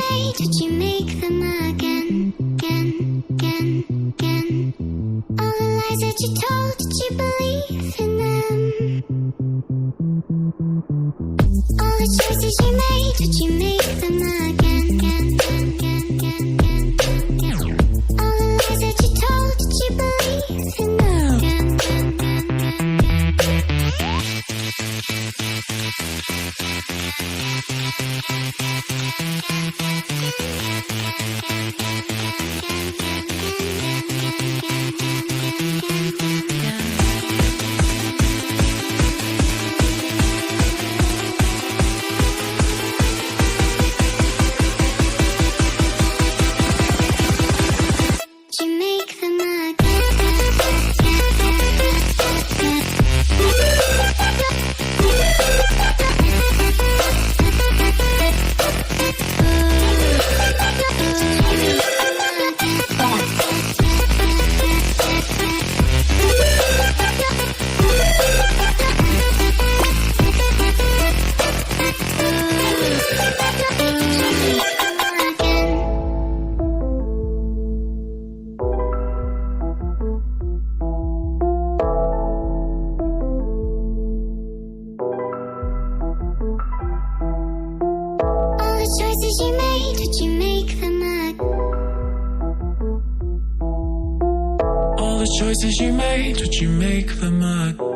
made, would you make them again, again, again, again? All the lies that you told, did you believe in them? All the choices you made, would you make them again, again, again, again, again, again? All the lies that you told, did you believe in them? Again, again, again, choices you made, would you make them again? All the choices you made, would you make them again?